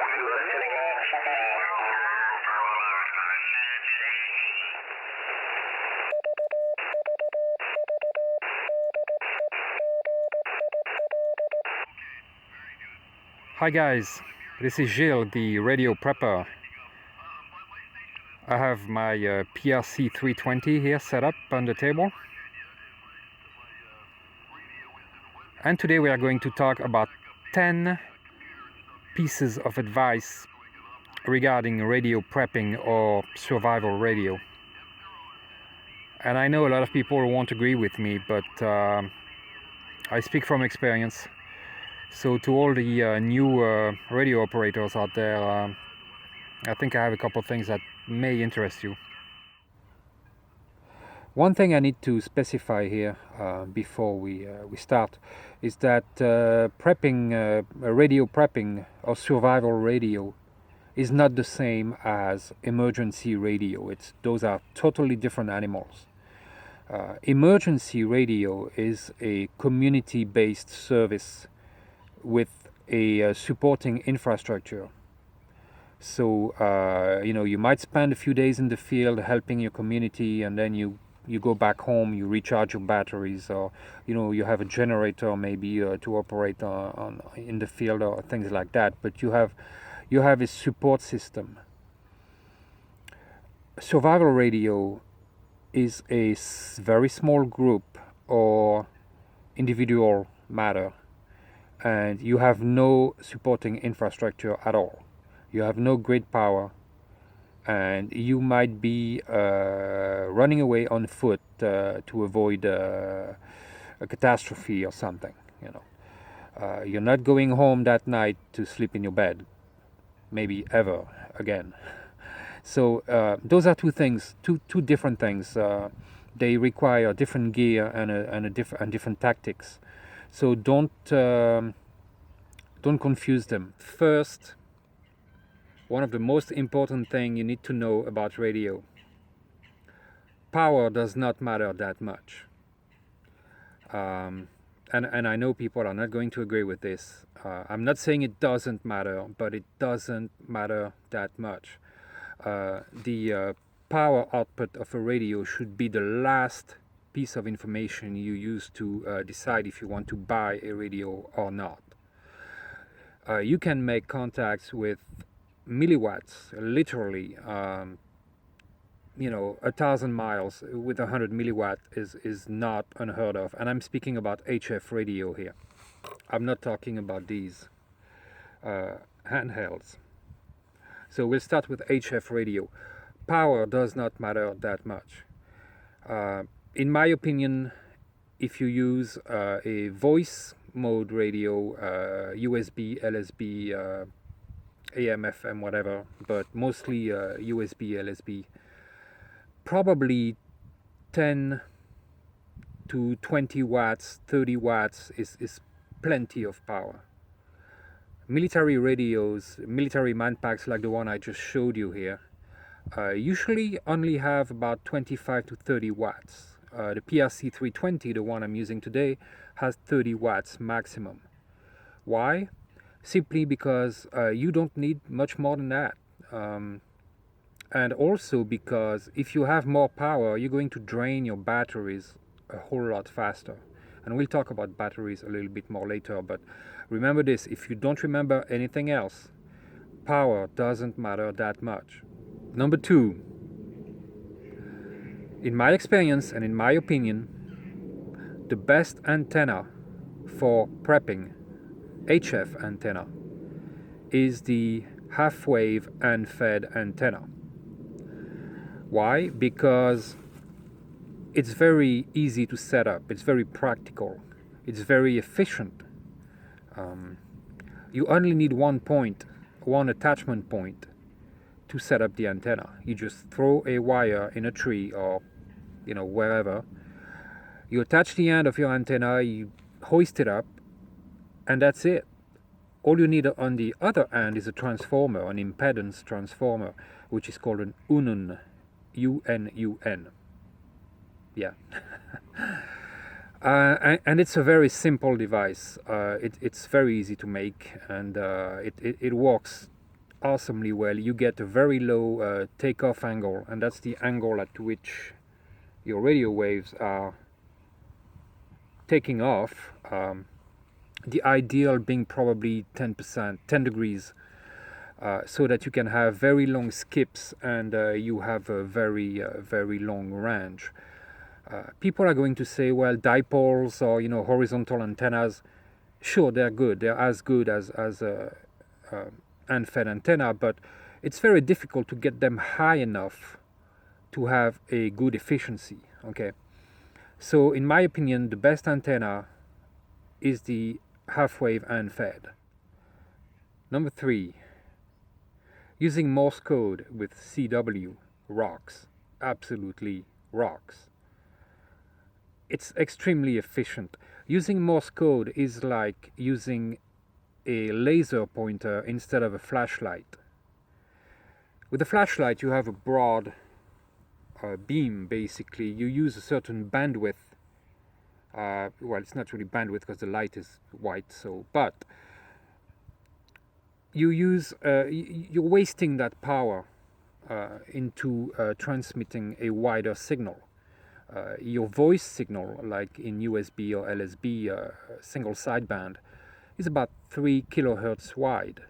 Hi guys, this is Gilles, the radio prepper. I have my PRC 320 here set up on the table. And today we are going to talk about 10 pieces of advice regarding radio prepping or survival radio. And I know a lot of people won't agree with me, but I speak from experience. So to all the new radio operators out there, I think I have a couple things that may interest you. One thing I need to specify here before we start is that radio prepping or survival radio is not the same as emergency radio. Those are totally different animals. Emergency radio is a community-based service with a supporting infrastructure. So you might spend a few days in the field helping your community, and then you go back home, you recharge your batteries, or you have a generator maybe to operate in the field or things like that. But you have a support system. Survival radio is a very small group or individual matter, and you have no supporting infrastructure at all. You have no grid power, and you might be running away on foot to avoid a catastrophe or something. You're not going home that night to sleep in your bed, maybe ever again. So those are two different things. They require different gear and different tactics. So don't confuse them. First, one of the most important things you need to know about radio: power does not matter that much. And I know people are not going to agree with this. I'm not saying it doesn't matter, but it doesn't matter that much. The power output of a radio should be the last piece of information you use to decide if you want to buy a radio or not. You can make contacts with milliwatts, literally. 1,000 miles with 100 milliwatt is not unheard of, and I'm speaking about HF radio here. I'm not talking about these handhelds. So we'll start with HF radio. Power does not matter that much. In my opinion, if you use a voice mode radio, USB, LSB, AM, FM, whatever, but mostly USB, LSB, probably 10 to 20 watts, 30 watts is plenty of power. Military radios, military manpacks like the one I just showed you here, usually only have about 25 to 30 watts. The PRC 320, the one I'm using today, has 30 watts maximum. Why? Simply because you don't need much more than that. And also because if you have more power, you're going to drain your batteries a whole lot faster. And we'll talk about batteries a little bit more later, but remember this: if you don't remember anything else, power doesn't matter that much. Number two, in my experience and in my opinion, the best antenna for prepping, HF antenna, is the half-wave unfed antenna. Why? Because it's very easy to set up, it's very practical, it's very efficient. You only need one attachment point to set up the antenna. You just throw a wire in a tree or wherever. You attach the end of your antenna, you hoist it up, and that's it. All you need on the other end is a transformer, an impedance transformer, which is called an UNUN, U-N-U-N. Yeah. And it's a very simple device. It's very easy to make, and it works awesomely well. You get a very low takeoff angle, and that's the angle at which your radio waves are taking off. The ideal being probably 10%, 10 degrees, so that you can have very long skips and you have a very long range. People are going to say, well, dipoles or horizontal antennas, sure, they're good. They're as good as hand-fed antenna, but it's very difficult to get them high enough to have a good efficiency. Okay, so in my opinion, the best antenna is the half-wave hand-fed. Number 3, using Morse code with CW rocks, absolutely rocks. It's extremely efficient. Using Morse code is like using a laser pointer instead of a flashlight. With a flashlight, you have a broad beam, basically. You use a certain bandwidth. Well, it's not really bandwidth because the light is white, but you're wasting that power into transmitting a wider signal. Your voice signal, like in USB or LSB, single sideband, is about 3 kilohertz wide.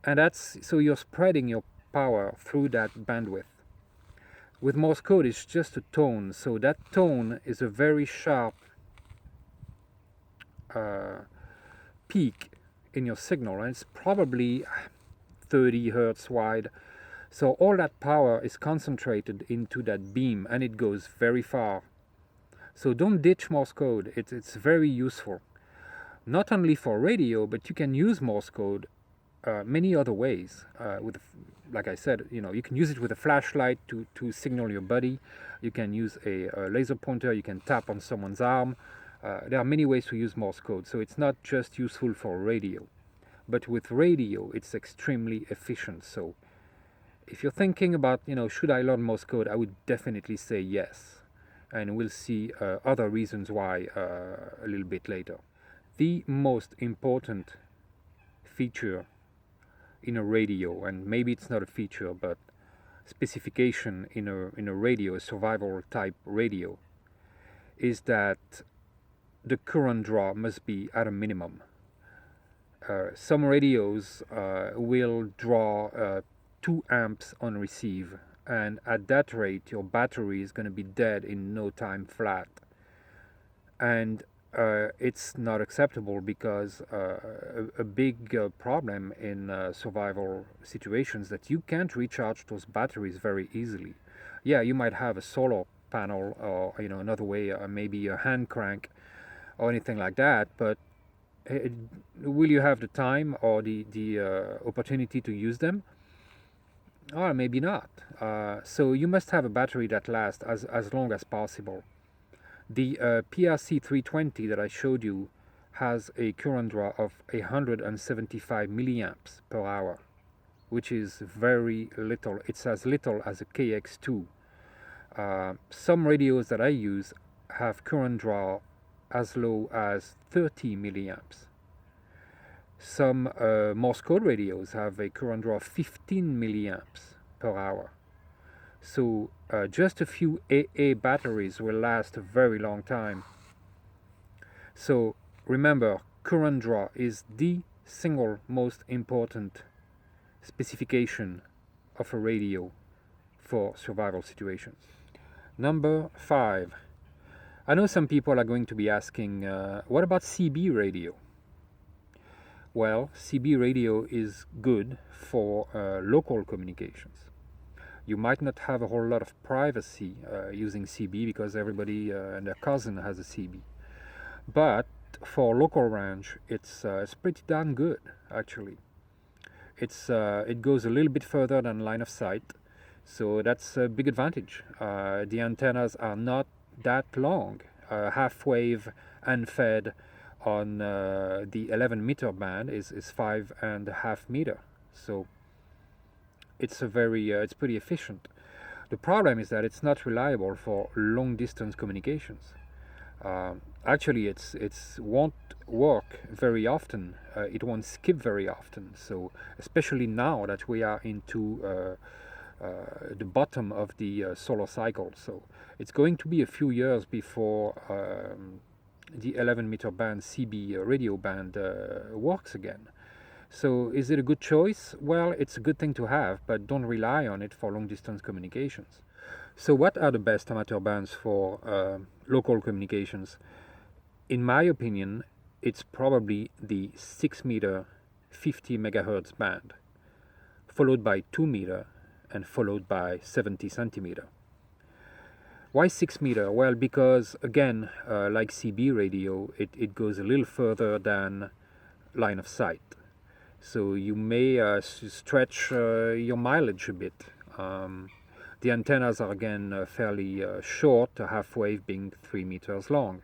And so you're spreading your power through that bandwidth. With Morse code, it's just a tone, so that tone is a very sharp peak in your signal, and it's probably 30 hertz wide. So all that power is concentrated into that beam, and it goes very far. So don't ditch Morse code. It's very useful, not only for radio, but you can use Morse code many other ways. Like I said, you can use it with a flashlight to signal your buddy. You can use a laser pointer. You can tap on someone's arm. There are many ways to use Morse code, so it's not just useful for radio. But with radio, it's extremely efficient. So if you're thinking about, should I learn Morse code, I would definitely say yes. And we'll see other reasons why a little bit later. The most important feature in a radio, and maybe it's not a feature, but specification in a radio, a survival type radio, is that the current draw must be at a minimum. Some radios will draw 2 amps on receive, and at that rate your battery is going to be dead in no time flat. And it's not acceptable because a big problem in survival situations that you can't recharge those batteries very easily. Yeah, you might have a solar panel or another way, maybe a hand crank or anything like that, but will you have the time or the opportunity to use them? Or maybe not. So you must have a battery that lasts as long as possible. The PRC 320 that I showed you has a current draw of 175 milliamps per hour, which is very little. It's as little as a KX2. Some radios that I use have current draw as low as 30 milliamps. Some Morse code radios have a current draw of 15 milliamps per hour. So just a few AA batteries will last a very long time. So remember, current draw is the single most important specification of a radio for survival situations. Number 5. I know some people are going to be asking, what about CB radio? Well, CB radio is good for local communications. You might not have a whole lot of privacy using CB because everybody and their cousin has a CB. But for local range, it's pretty darn good, actually. It goes a little bit further than line of sight, so that's a big advantage. The antennas are not that long. Half-wave and fed on the 11-meter band is 5.5 meters. So it's pretty efficient. The problem is that it's not reliable for long-distance communications. actually it's won't work very often. It won't skip very often. So especially now that we are into the bottom of the solar cycle, so it's going to be a few years before the 11-meter band CB radio band works again. So is it a good choice? Well, it's a good thing to have, but don't rely on it for long distance communications. So what are the best amateur bands for local communications? In my opinion, it's probably the 6-meter 50 megahertz band, followed by 2-meter, and followed by 70 centimeter. Why 6-meter? Well, because again, like CB radio, it goes a little further than line of sight. So you may stretch your mileage a bit. The antennas are again fairly short, half-wave being 3 meters long.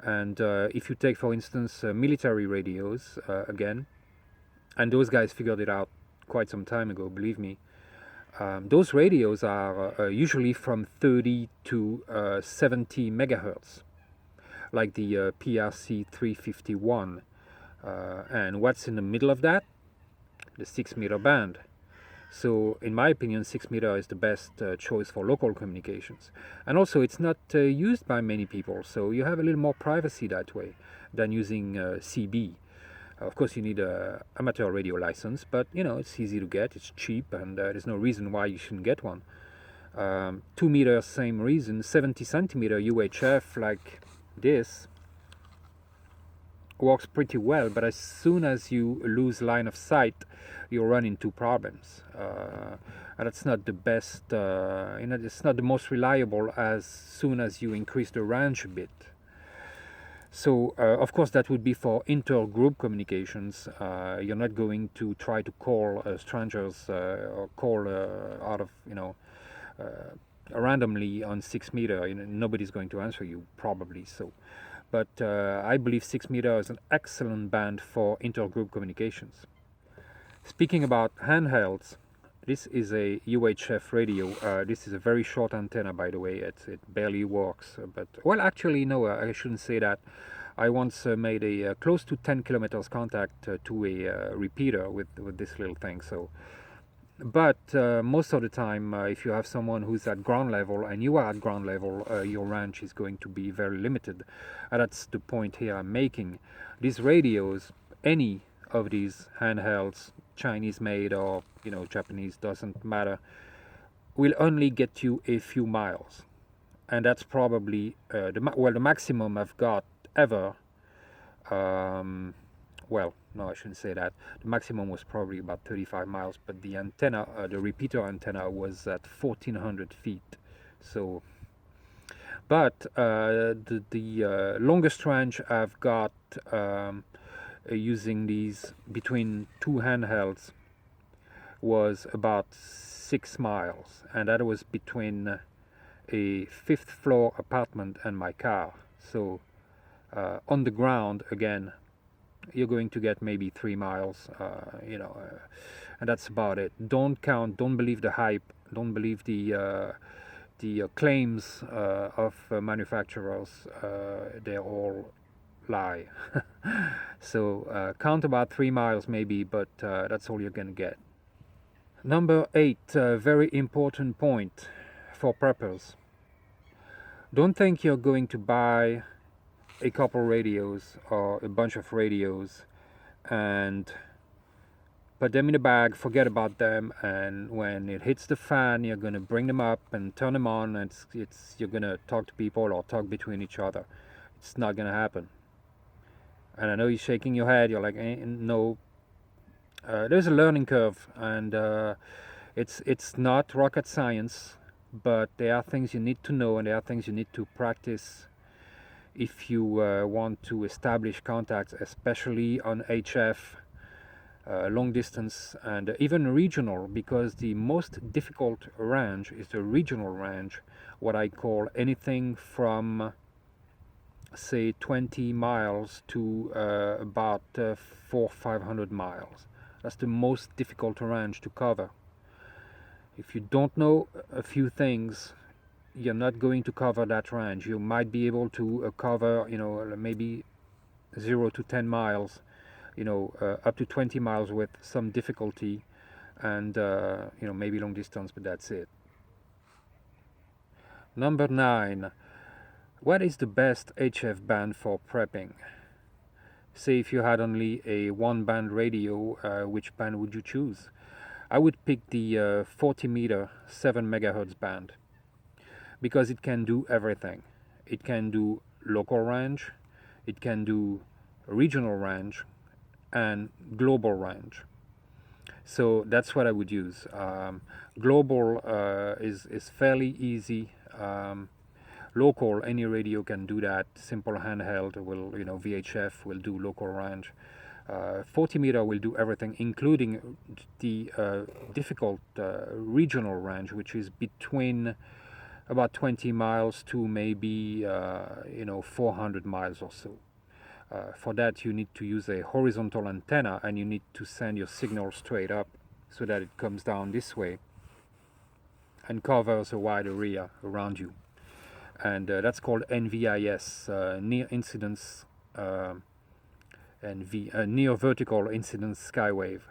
And if you take, for instance, military radios, again, and those guys figured it out quite some time ago, believe me, those radios are usually from 30 to 70 megahertz, like the PRC 351. And what's in the middle of that? The 6-meter band. So in my opinion, 6-meter is the best choice for local communications. And also it's not used by many people, so you have a little more privacy that way than using CB. Of course you need an amateur radio license, but you know, it's easy to get, it's cheap, and there's no reason why you shouldn't get one. 2 meters, same reason. 70 centimeter UHF like this works pretty well, but as soon as you lose line of sight, you run into problems, and it's not the best. It's not the most reliable as soon as you increase the range a bit. So of course that would be for inter-group communications. You're not going to try to call strangers or call out of randomly on 6-meter. Nobody's going to answer you probably. So. But I believe 6-meter is an excellent band for intergroup communications. Speaking about handhelds, this is a UHF radio. This is a very short antenna, by the way. It barely works. But well, actually, no, I shouldn't say that. I once made a close to 10 kilometers contact to a repeater with this little thing. So. But most of the time, if you have someone who's at ground level and you are at ground level, your range is going to be very limited. And that's the point here I'm making. These radios, any of these handhelds, Chinese made or Japanese, doesn't matter, will only get you a few miles. And that's probably the maximum I've got ever. Well, no, I shouldn't say that. The maximum was probably about 35 miles, but the antenna, the repeater antenna, was at 1,400 feet. So, but the longest range I've got using these between two handhelds was about 6 miles, and that was between a 5th floor apartment and my car. So, on the ground again, you're going to get maybe 3 miles, and that's about it. Don't believe the hype, don't believe the claims of manufacturers. They're all lie. So count about 3 miles maybe, but that's all you're going to get. Number 8, very important point for preppers. Don't think you're going to buy a couple radios or a bunch of radios and put them in a bag, forget about them, and when it hits the fan, you're going to bring them up and turn them on, and you're going to talk to people or talk between each other. It's not going to happen. And I know you're shaking your head, you're like, no. There's a learning curve, and it's not rocket science, but there are things you need to know, and there are things you need to practice if you want to establish contacts, especially on HF, long distance, and even regional, because the most difficult range is the regional range, what I call anything from say 20 miles to about 400-500 miles. That's the most difficult range to cover. If you don't know a few things, you're not going to cover that range. You might be able to cover, maybe 0 to 10 miles, up to 20 miles with some difficulty, and maybe long distance, but that's it. Number 9, what is the best HF band for prepping? Say if you had only a one band radio, which band would you choose? I would pick the 40 meter 7 megahertz band, because it can do everything. It can do local range, it can do regional range, and global range. So that's what I would use. Global is fairly easy. Local, any radio can do that. Simple handheld will, VHF will do local range. 40 meter will do everything, including the difficult regional range, which is between about 20 miles to maybe 400 miles or so. For that, you need to use a horizontal antenna, and you need to send your signal straight up so that it comes down this way and covers a wide area around you. And that's called NVIS, near incidence near vertical incidence skywave.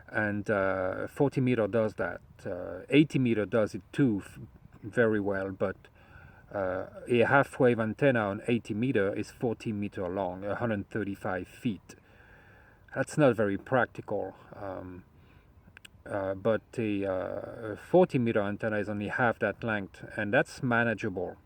And 40 meter does that. 80 meter does it too very well, but a half-wave antenna on 80 meter is 40 meter long, 135 feet. That's not very practical, but a 40 meter antenna is only half that length, and that's manageable.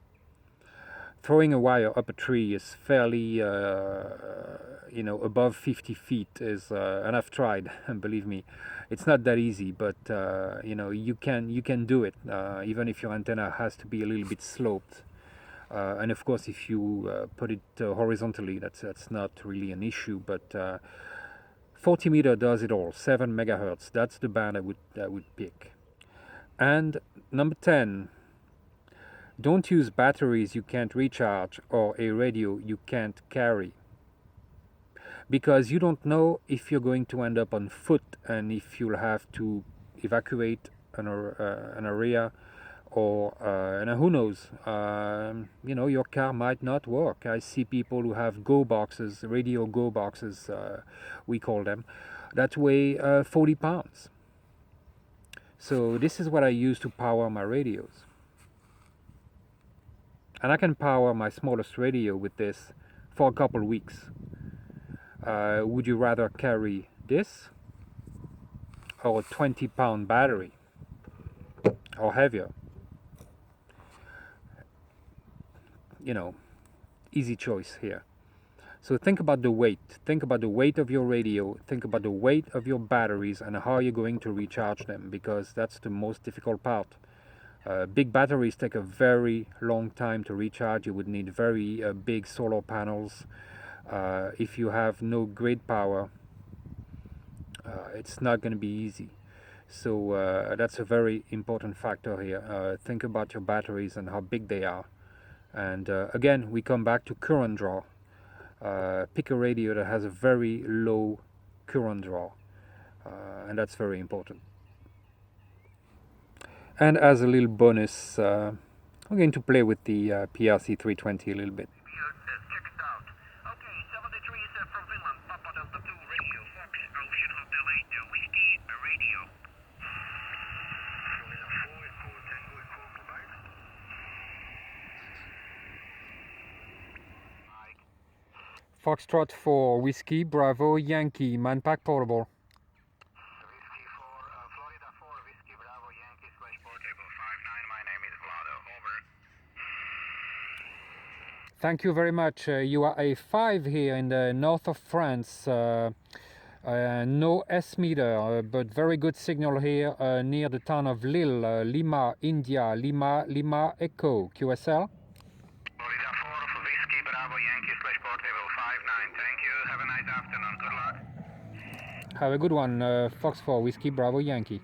Throwing a wire up a tree is fairly, above 50 feet is, and I've tried, and believe me, it's not that easy, but you can do it, even if your antenna has to be a little bit sloped. And of course, if you put it horizontally, that's not really an issue. But 40 meter does it all. 7 megahertz. That's the band I would pick. And number 10. Don't use batteries you can't recharge or a radio you can't carry, because you don't know if you're going to end up on foot and if you'll have to evacuate an area, or and who knows, your car might not work. I see people who have go boxes, radio go boxes, we call them, that weigh 40 pounds. So this is what I use to power my radios. And I can power my smallest radio with this for a couple weeks. Would you rather carry this or a 20-pound battery, or heavier? Easy choice here. So think about the weight. Think about the weight of your radio. Think about the weight of your batteries and how you're going to recharge them, because that's the most difficult part. Big batteries take a very long time to recharge. You would need very big solar panels. If you have no grid power, it's not going to be easy. So that's a very important factor here. Think about your batteries and how big they are. And again, we come back to current draw. Pick a radio that has a very low current draw, and that's very important. And as a little bonus, I'm going to play with the PRC 320 a little bit. Check it out. Okay, 73 is from Finland, Papa Delta 2 radio, Fox, Ocean Hotel 8, Whiskey, radio. Foxtrot 4, Whiskey, Bravo, Yankee, Manpack Portable. Whiskey 4, Florida 4, Whiskey, Bravo, Yankee, / Portable 59, my name is Vlado, over. Thank you very much. You are a 5 here in the north of France. No S meter, but very good signal here near the town of Lille, Lima, India, Lima Echo, QSL. Florida 4, Whiskey, Bravo, Yankee, / Portable 59, thank you, have a nice afternoon, good luck. Have a good one, Fox 4, Whiskey, Bravo, Yankee.